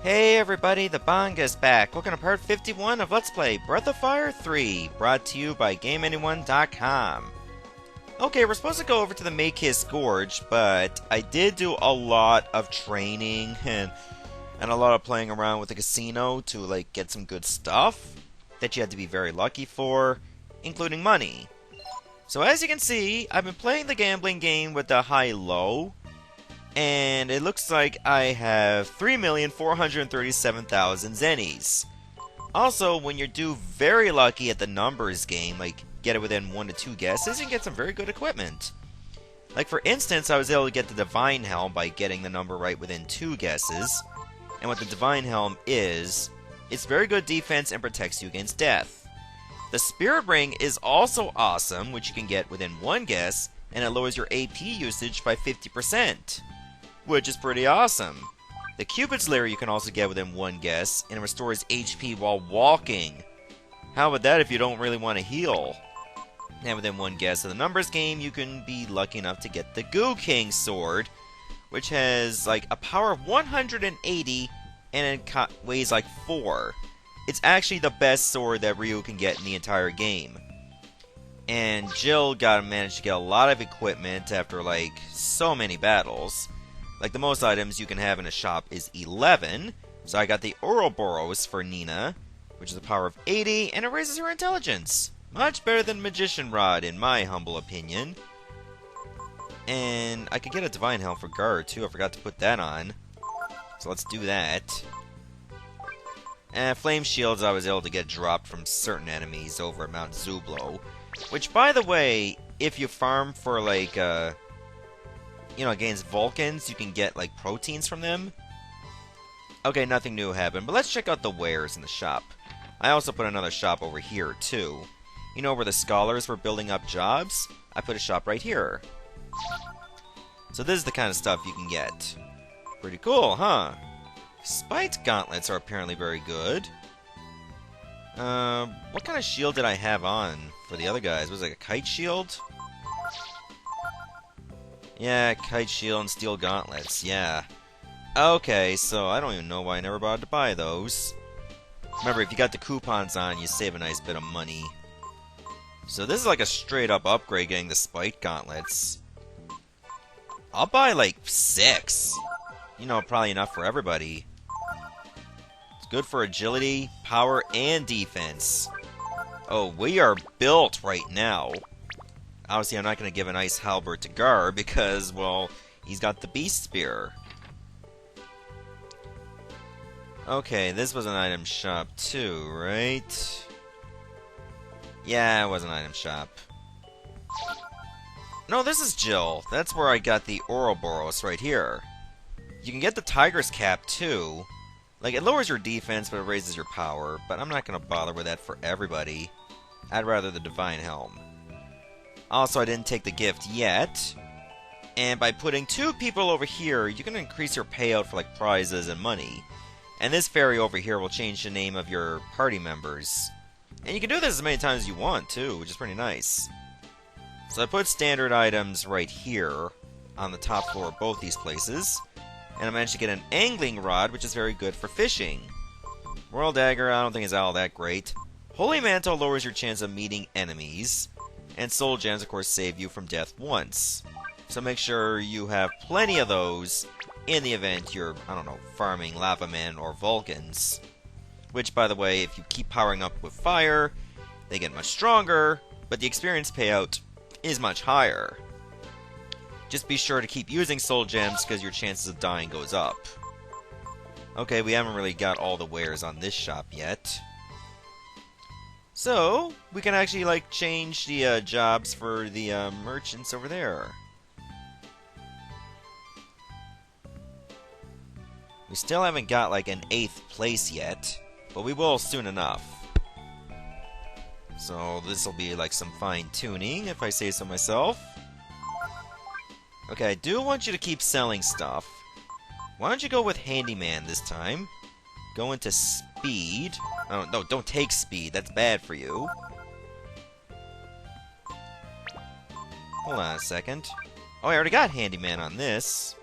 Hey everybody, the Banga's back. Welcome to part 51 of Let's Play Breath of Fire 3, brought to you by GameAnyone.com. Okay, we're supposed to go over to the Makekiss Gorge, but I did do a lot of training and a lot of playing around with the casino to get some good stuff that you had to be very lucky for, including money. So as you can see, I've been playing the gambling game with the high-low, and it looks like I have 3,437,000 zennies. Also, when you're very lucky at the numbers game, get it within 1 to 2 guesses, you can get some very good equipment. For instance, I was able to get the Divine Helm by getting the number right within 2 guesses. And what the Divine Helm is, it's very good defense and protects you against death. The Spirit Ring is also awesome, which you can get within 1 guess, and it lowers your AP usage by 50%. Which is pretty awesome. The Cupid's Lyre you can also get within 1 guess, and it restores HP while walking. How about that if you don't really want to heal? And within 1 guess of the numbers game, you can be lucky enough to get the Goo King Sword, which has a power of 180 and it weighs 4. It's actually the best sword that Ryu can get in the entire game. And Jill managed to get a lot of equipment after so many battles. The most items you can have in a shop is 11. So I got the Ouroboros for Nina, which is a power of 80, and it raises her intelligence. Much better than Magician Rod, in my humble opinion. And I could get a Divine Helm for Gar, too. I forgot to put that on. So let's do that. And Flame Shields I was able to get dropped from certain enemies over at Mount Zublo. Which, by the way, if you farm for, against Vulcans, you can get, proteins from them. Okay, nothing new happened, but let's check out the wares in the shop. I also put another shop over here, too. You know where the scholars were building up jobs? I put a shop right here. So this is the kind of stuff you can get. Pretty cool, huh? Spite gauntlets are apparently very good. What kind of shield did I have on for the other guys? Was it a kite shield? Yeah, kite shield and steel gauntlets, yeah. Okay, so I don't even know why I never bothered to buy those. Remember, if you got the coupons on, you save a nice bit of money. So this is a straight up upgrade getting the spite gauntlets. I'll buy 6. Probably enough for everybody. It's good for agility, power, and defense. Oh, we are built right now. Obviously, I'm not going to give an Ice Halberd to Gar because, well, he's got the Beast Spear. Okay, this was an item shop too, right? Yeah, it was an item shop. No, this is Jill. That's where I got the Ouroboros right here. You can get the Tiger's Cap too. It lowers your defense, but it raises your power. But I'm not going to bother with that for everybody. I'd rather the Divine Helm. Also, I didn't take the gift yet. And by putting 2 people over here, you can increase your payout for prizes and money. And this fairy over here will change the name of your party members. And you can do this as many times as you want too, which is pretty nice. So I put standard items right here on the top floor of both these places. And I managed to get an angling rod, which is very good for fishing. Royal Dagger, I don't think is all that great. Holy Mantle lowers your chance of meeting enemies. And Soul Gems, of course, save you from death once. So make sure you have plenty of those in the event you're, I don't know, farming Lava Men or Vulcans. Which, by the way, if you keep powering up with fire, they get much stronger, but the experience payout is much higher. Just be sure to keep using Soul Gems because your chances of dying goes up. Okay, we haven't really got all the wares on this shop yet. So, we can actually, change the jobs for the merchants over there. We still haven't got, an 8th place yet, but we will soon enough. So, this will be, some fine-tuning, if I say so myself. Okay, I do want you to keep selling stuff. Why don't you go with Handyman this time? Go into Speed. Oh, no, don't take Speed. That's bad for you. Hold on a second. Oh, I already got Handyman on this.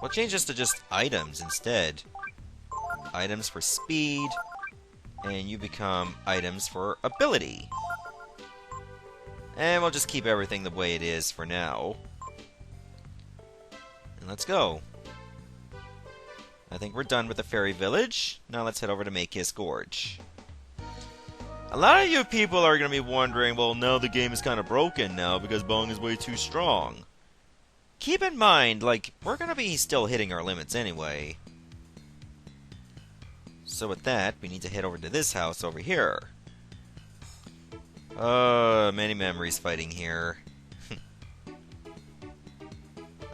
We'll change this to just items instead. items for speed, and you become items for ability. And we'll just keep everything the way it is for now. And let's go. I think we're done with the fairy village. Now let's head over to Make's Gorge. A lot of you people are going to be wondering, well, now the game is kind of broken now because Bong is way too strong. Keep in mind, like, we're going to be still hitting our limits anyway. So with that, we need to head over to this house over here. Many memories fighting here.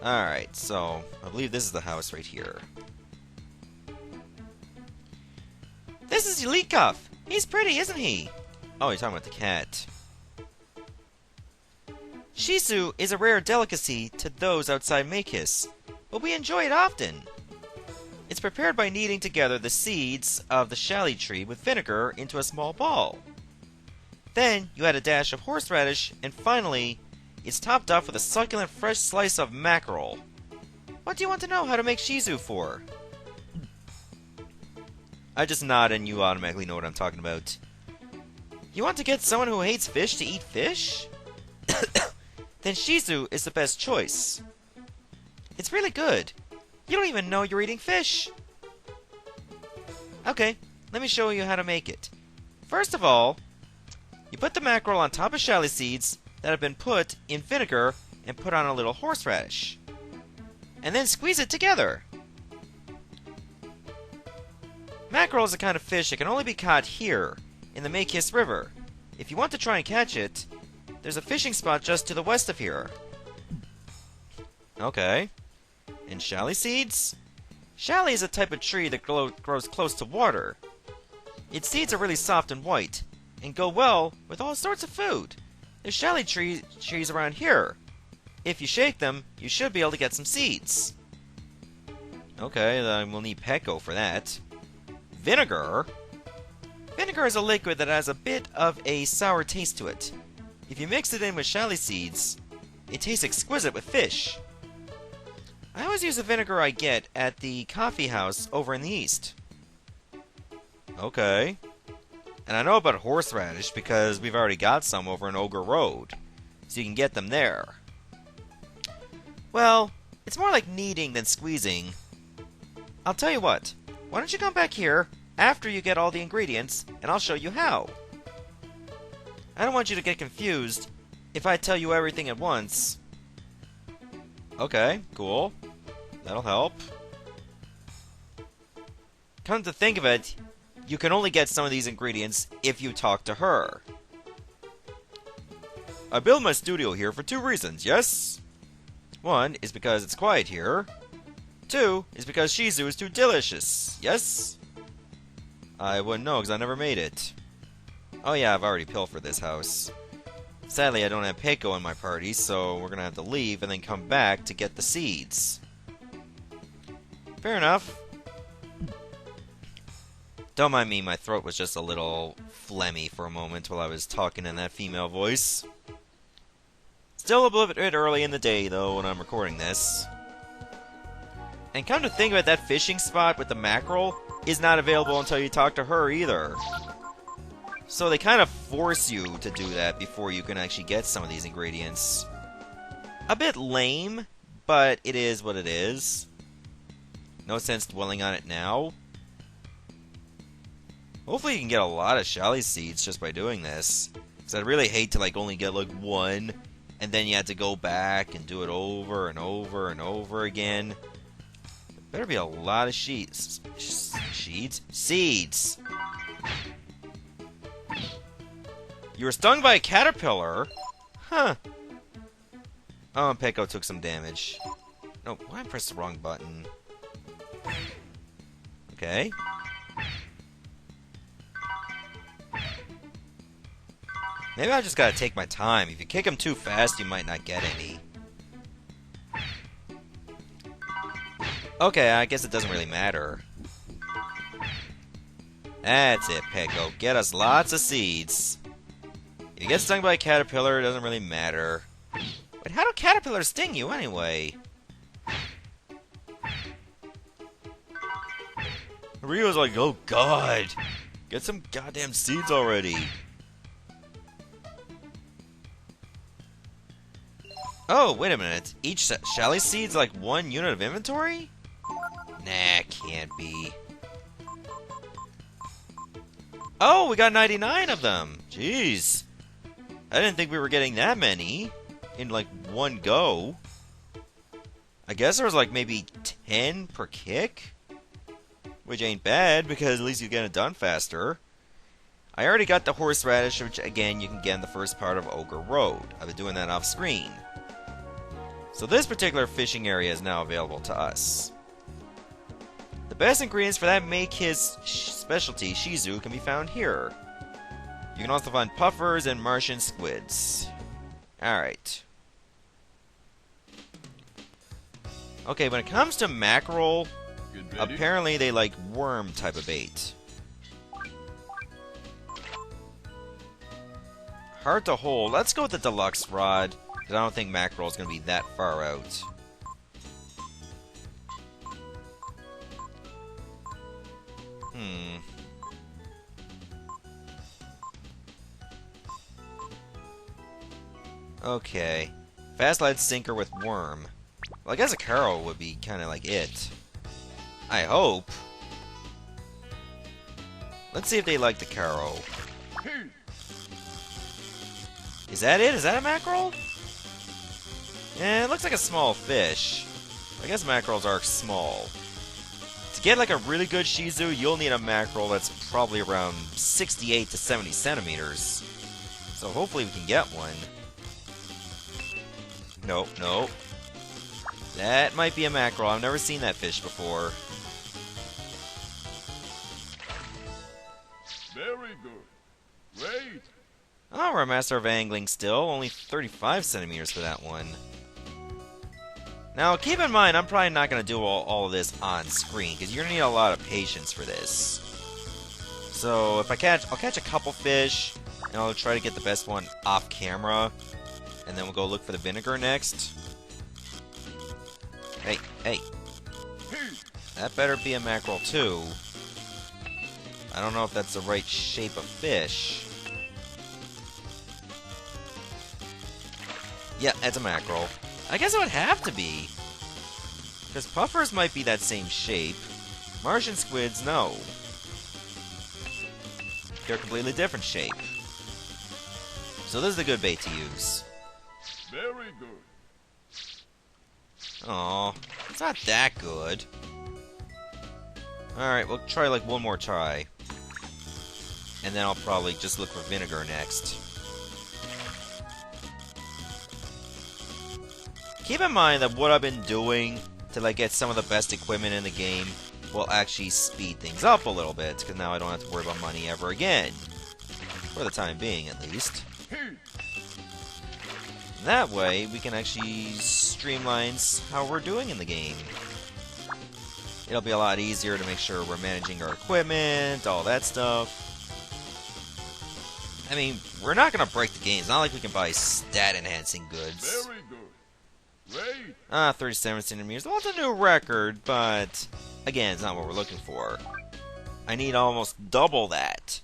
Alright, so I believe this is the house right here. This is Yulikov! He's pretty, isn't he? Oh, you're talking about the cat. Shisu is a rare delicacy to those outside Makis, but we enjoy it often. It's prepared by kneading together the seeds of the shally tree with vinegar into a small ball. Then you add a dash of horseradish, and finally, it's topped off with a succulent fresh slice of mackerel. What do you want to know how to make Shisu for? I just nod and you automatically know what I'm talking about. You want to get someone who hates fish to eat fish? Then Shisu is the best choice. It's really good. You don't even know you're eating fish. Okay, let me show you how to make it. First of all, you put the mackerel on top of shally seeds that have been put in vinegar and put on a little horseradish. And then squeeze it together. Mackerel is a kind of fish that can only be caught here, in the Makis River. If you want to try and catch it, there's a fishing spot just to the west of here. Okay. And shally seeds? Shally is a type of tree that grows close to water. Its seeds are really soft and white, and go well with all sorts of food. There's shally trees around here. If you shake them, you should be able to get some seeds. Okay, then we'll need Peko for that. Vinegar? Vinegar is a liquid that has a bit of a sour taste to it. If you mix it in with shally seeds, it tastes exquisite with fish. I always use the vinegar I get at the coffee house over in the east. Okay. And I know about horseradish because we've already got some over in Ogre Road, so you can get them there. Well, it's more like kneading than squeezing. I'll tell you what, why don't you come back here after you get all the ingredients, and I'll show you how. I don't want you to get confused if I tell you everything at once. Okay, cool. That'll help. Come to think of it, you can only get some of these ingredients if you talk to her. I built my studio here for 2 reasons, yes? 1 is because it's quiet here. 2 is because Shisu is too delicious, yes? I wouldn't know because I never made it. Oh yeah, I've already pilfered this house. Sadly, I don't have Peko in my party, so we're gonna have to leave and then come back to get the seeds. Fair enough. Don't mind me, my throat was just a little phlegmy for a moment while I was talking in that female voice. Still a bit early in the day, though, when I'm recording this. And come to think of it, that fishing spot with the mackerel is not available until you talk to her either. So they kind of force you to do that before you can actually get some of these ingredients. A bit lame, but it is what it is. No sense dwelling on it now. Hopefully you can get a lot of shally seeds just by doing this. Because I'd really hate to only get 1, and then you have to go back and do it over and over and over again. There better be a lot of seeds. You were stung by a caterpillar? Huh. Oh, and Peko took some damage. No, why I pressed the wrong button? Okay. Maybe I just gotta take my time. If you kick him too fast, you might not get any. Okay, I guess it doesn't really matter. That's it, Peko. Get us lots of seeds. If you get stung by a caterpillar, it doesn't really matter. But how do caterpillars sting you anyway? Rio's like, oh god! Get some goddamn seeds already! Oh, wait a minute. Each Shally seed's like 1 unit of inventory? Nah, can't be. Oh, we got 99 of them! Jeez. I didn't think we were getting that many in like one go. I guess there was like maybe 10 per kick? Which ain't bad, because at least you get it done faster. I already got the horseradish, which again you can get in the first part of Ogre Road. I've been doing that off screen. So this particular fishing area is now available to us. The best ingredients for that make his specialty, Shisu, can be found here. You can also find puffers and Martian squids. Alright. Okay, when it comes to mackerel, apparently they like worm type of bait. Hard to hold. Let's go with the deluxe rod, because I don't think mackerel is going to be that far out. Okay. Fast lead sinker with worm. Well, I guess a Caro would be kind of like it. I hope. Let's see if they like the Caro. Is that it? Is that a mackerel? Yeah, it looks like a small fish. I guess mackerels are small. To get like a really good Shisu, you'll need a mackerel that's probably around 68 to 70 centimeters. So hopefully we can get one. Nope, nope. That might be a mackerel. I've never seen that fish before. Very good. Great. Oh, we're a master of angling still. Only 35 centimeters for that one. Now, keep in mind, I'm probably not going to do all of this on screen, because you're going to need a lot of patience for this. So, if I'll catch a couple fish, and I'll try to get the best one off camera, and then we'll go look for the vinegar next. Hey, hey. That better be a mackerel, too. I don't know if that's the right shape of fish. Yeah, that's a mackerel. I guess it would have to be. Because puffers might be that same shape. Martian squids, no. They're a completely different shape. So this is a good bait to use. Very good. Aw, it's not that good. Alright, we'll try like one more try. And then I'll probably just look for vinegar next. Keep in mind that what I've been doing to like get some of the best equipment in the game will actually speed things up a little bit, because now I don't have to worry about money ever again. For the time being, at least. That way, we can actually streamline how we're doing in the game. It'll be a lot easier to make sure we're managing our equipment, all that stuff. I mean, we're not going to break the game. It's not like we can buy stat-enhancing goods. Very good. Great. 37 centimeters. Well, it's a new record, but again, it's not what we're looking for. I need almost double that.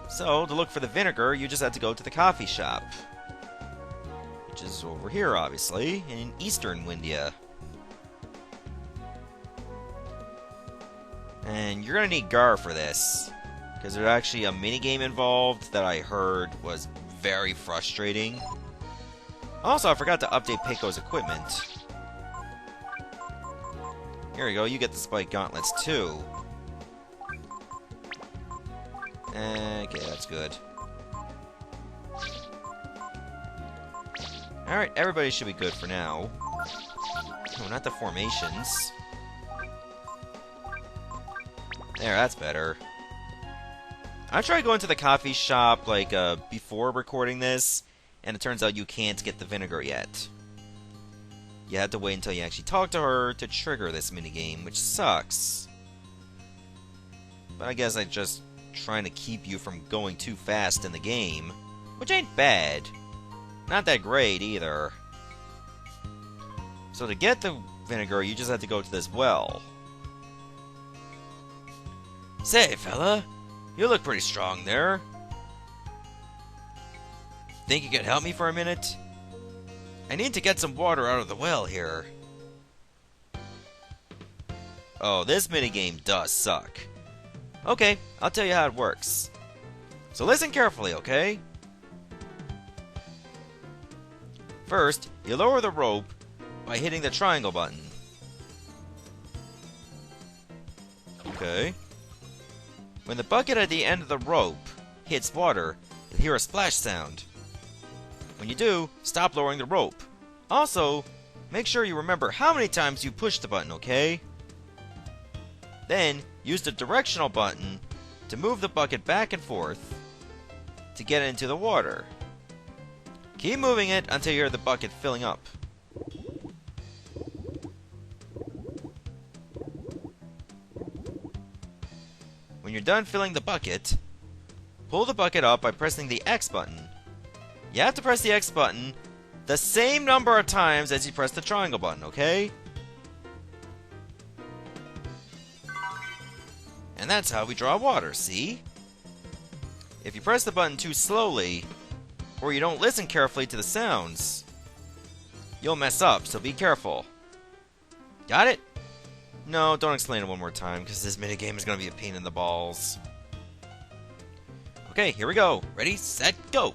So, to look for the vinegar, you just have to go to the coffee shop. Which is over here, obviously, in Eastern Windia. And you're going to need Gar for this. Because there's actually a minigame involved that I heard was very frustrating. Also, I forgot to update Peiko's equipment. Here we go, you get the spike gauntlets too. Okay, that's good. Alright, everybody should be good for now. Oh, not the formations. There, that's better. I tried going to the coffee shop, like, before recording this, and it turns out you can't get the vinegar yet. You have to wait until you actually talk to her to trigger this minigame, which sucks. But I guess I'm just trying to keep you from going too fast in the game, which ain't bad. Not that great, either. So to get the vinegar, you just have to go to this well. Say, fella, you look pretty strong there. Think you could help me for a minute? I need to get some water out of the well here. Oh, this minigame does suck. Okay, I'll tell you how it works. So listen carefully, okay? First, you lower the rope by hitting the triangle button. Okay. When the bucket at the end of the rope hits water, you'll hear a splash sound. When you do, stop lowering the rope. Also, make sure you remember how many times you push the button, okay? Then, use the directional button to move the bucket back and forth to get into the water. Keep moving it until you hear the bucket filling up. When you're done filling the bucket, pull the bucket up by pressing the X button. You have to press the X button the same number of times as you press the triangle button, okay? And that's how we draw water, see? If you press the button too slowly, or you don't listen carefully to the sounds, you'll mess up, so be careful. Got it? No, don't explain it one more time, because this minigame is going to be a pain in the balls. Okay, here we go. Ready, set, go!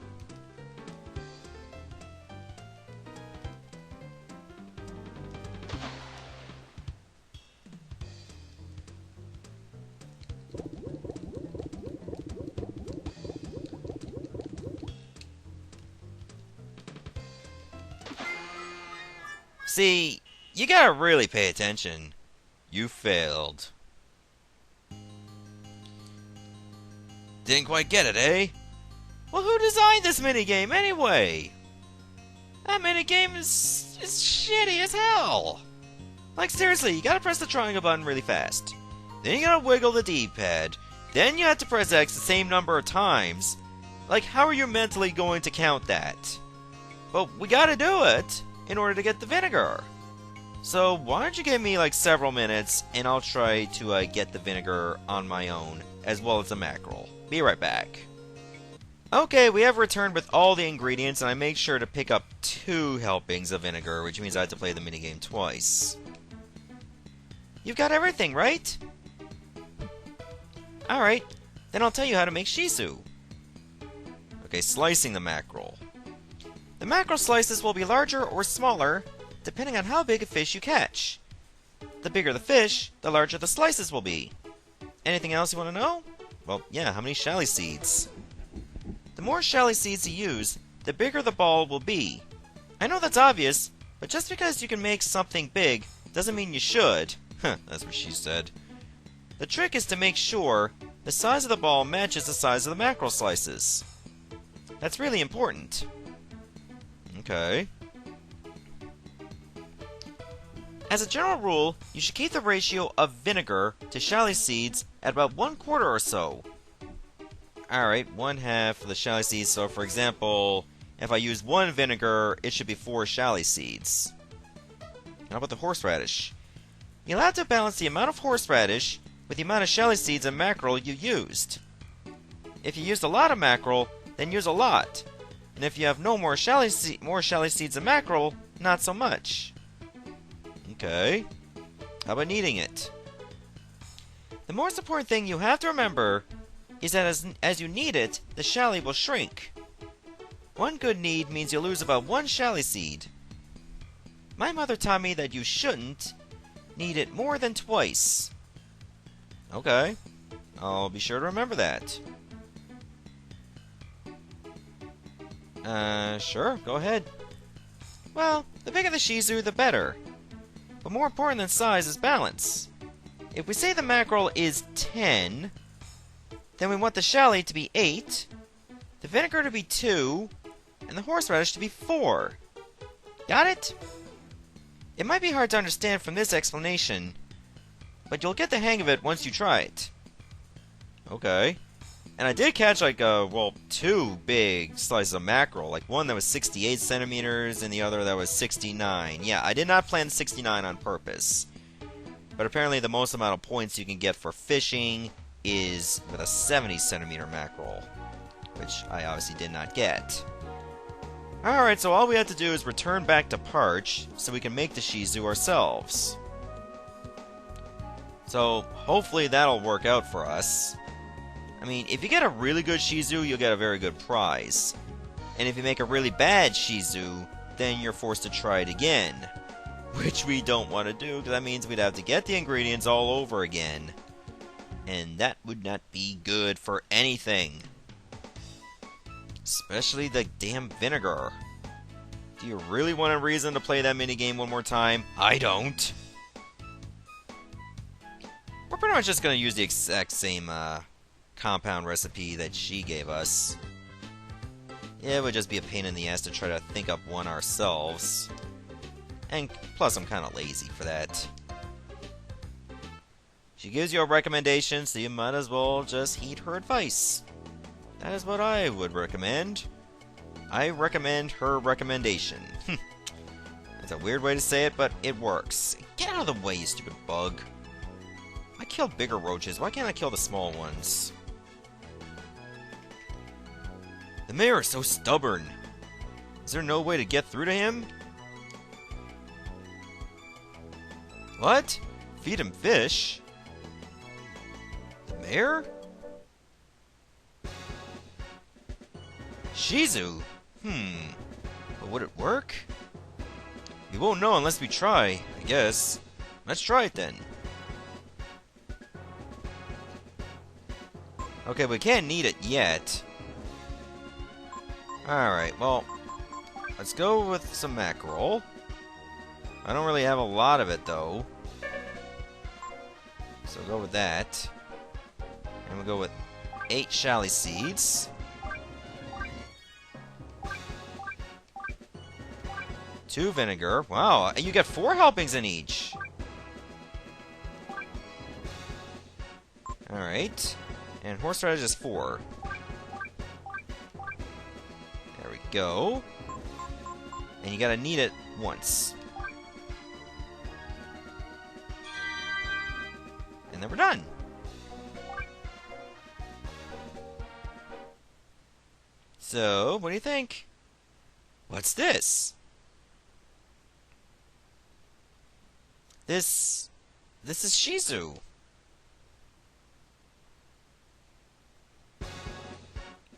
See, you gotta really pay attention. You failed. Didn't quite get it, eh? Well, who designed this minigame anyway? That minigame is shitty as hell. Like, seriously, you gotta press the triangle button really fast. Then you gotta wiggle the D-pad. Then you have to press X the same number of times. Like, how are you mentally going to count that? But we gotta do it in order to get the vinegar. So why don't you give me like several minutes and I'll try to get the vinegar on my own, as well as the mackerel. Be right back. Okay, we have returned with all the ingredients, and I made sure to pick up 2 helpings of vinegar, which means I had to play the minigame twice. You've got everything, right? Alright, then I'll tell you how to make Shisu. Okay, slicing the mackerel. The mackerel slices will be larger or smaller, depending on how big a fish you catch. The bigger the fish, the larger the slices will be. Anything else you want to know? Well, yeah, how many shally seeds? The more shally seeds you use, the bigger the ball will be. I know that's obvious, but just because you can make something big doesn't mean you should. That's what she said. The trick is to make sure the size of the ball matches the size of the mackerel slices. That's really important. Okay. As a general rule, you should keep the ratio of vinegar to shally seeds at about 1/4 or so. Alright, 1/2 for the shally seeds, so for example, if I use 1 vinegar, it should be 4 shally seeds. How about the horseradish? You'll have to balance the amount of horseradish with the amount of shally seeds and mackerel you used. If you used a lot of mackerel, then use a lot. And if you have no more shally seeds and mackerel, not so much. Okay. How about kneading it? The most important thing you have to remember is that as you knead it, the shally will shrink. 1 good knead means you'll lose about 1 shally seed. My mother taught me that you shouldn't knead it more than twice. Okay. I'll be sure to remember that. Sure, go ahead. Well, the bigger the Shisu, the better. But more important than size is balance. If we say the mackerel is 10, then we want the shally to be 8, the vinegar to be 2, and the horseradish to be 4. Got it? It might be hard to understand from this explanation, but you'll get the hang of it once you try it. Okay. And I did catch, like, 2 big slices of mackerel. Like, one that was 68 centimeters and the other that was 69. Yeah, I did not plan 69 on purpose. But apparently the most amount of points you can get for fishing is with a 70 centimeter mackerel, which I obviously did not get. Alright, so all we have to do is return back to Parch so we can make the Shisu ourselves. So hopefully that'll work out for us. I mean, if you get a really good Shisu, you'll get a very good prize. And if you make a really bad Shisu, then you're forced to try it again. Which we don't want to do, because that means we'd have to get the ingredients all over again. And that would not be good for anything. Especially the damn vinegar. Do you really want a reason to play that minigame one more time? I don't. We're pretty much just going to use the exact same compound recipe that she gave us. Yeah, it would just be a pain in the ass to try to think up one ourselves. And plus, I'm kind of lazy for that. She gives you a recommendation, so you might as well just heed her advice. That is what I would recommend. I recommend her recommendation. That's a weird way to say it, but it works. Get out of the way, you stupid bug. I killed bigger roaches. Why can't I kill the small ones? The mayor is so stubborn. Is there no way to get through to him? What? Feed him fish? The mayor? Shisu? But would it work? We won't know unless we try, I guess. Let's try it then. Okay, we can't need it yet. Alright, well, let's go with some mackerel. I don't really have a lot of it, though. So we'll go with that. And we'll go with 8 chaly seeds. 2 vinegar. Wow, you get 4 helpings in each. Alright. And horseradish is 4. There we go. And you gotta knead it once. And then we're done. So, what do you think? What's this? This is Shisu.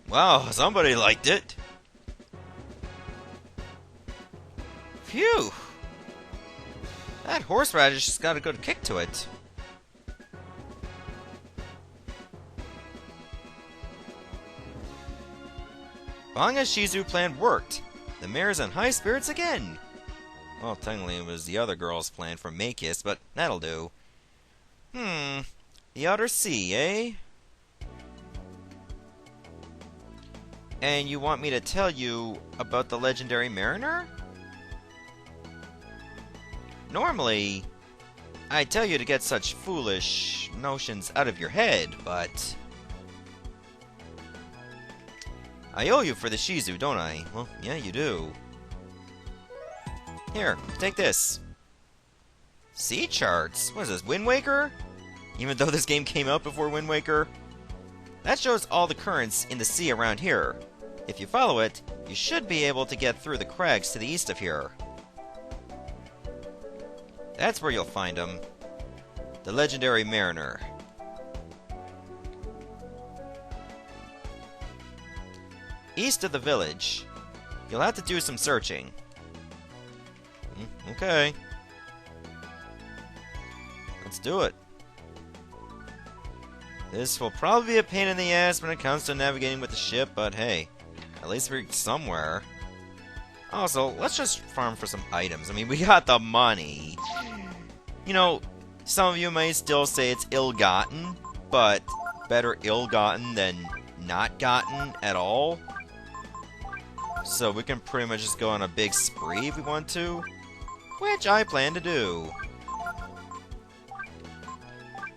Wow, somebody liked it. Phew. That horseradish has got a good kick to it. Banga's Shisu plan worked. The mayor's in high spirits again. Well, technically it was the other girl's plan from Makis, but that'll do. The outer sea, eh? And you want me to tell you about the legendary mariner? Normally, I tell you to get such foolish notions out of your head, but I owe you for the Shisu, don't I? Well, yeah, you do. Here, take this. Sea charts? What is this, Wind Waker? Even though this game came out before Wind Waker? That shows all the currents in the sea around here. If you follow it, you should be able to get through the crags to the east of here. That's where you'll find him. The legendary mariner. East of the village. You'll have to do some searching. Okay. Let's do it. This will probably be a pain in the ass when it comes to navigating with the ship, but hey, at least we're somewhere. Also, let's just farm for some items. I mean, we got the money. You know, some of you may still say it's ill-gotten, but better ill-gotten than not gotten at all. So we can pretty much just go on a big spree if we want to, which I plan to do.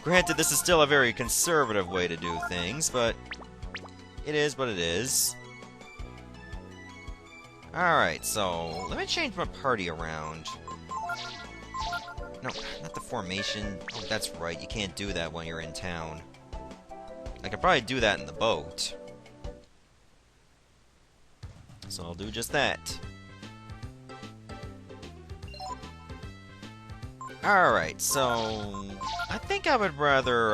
Granted, this is still a very conservative way to do things, but it is what it is. Alright, so let me change my party around. No, not the formation. Oh, that's right, you can't do that when you're in town. I could probably do that in the boat. So I'll do just that. Alright, so I think I would rather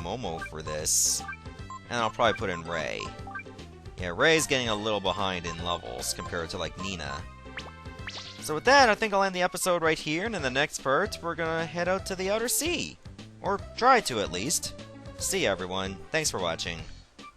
Momo for this. And I'll probably put in Ray. Yeah, Ray's getting a little behind in levels compared to, like, Nina. So with that, I think I'll end the episode right here, and in the next part, we're gonna head out to the outer sea. Or try to, at least. See ya, everyone. Thanks for watching.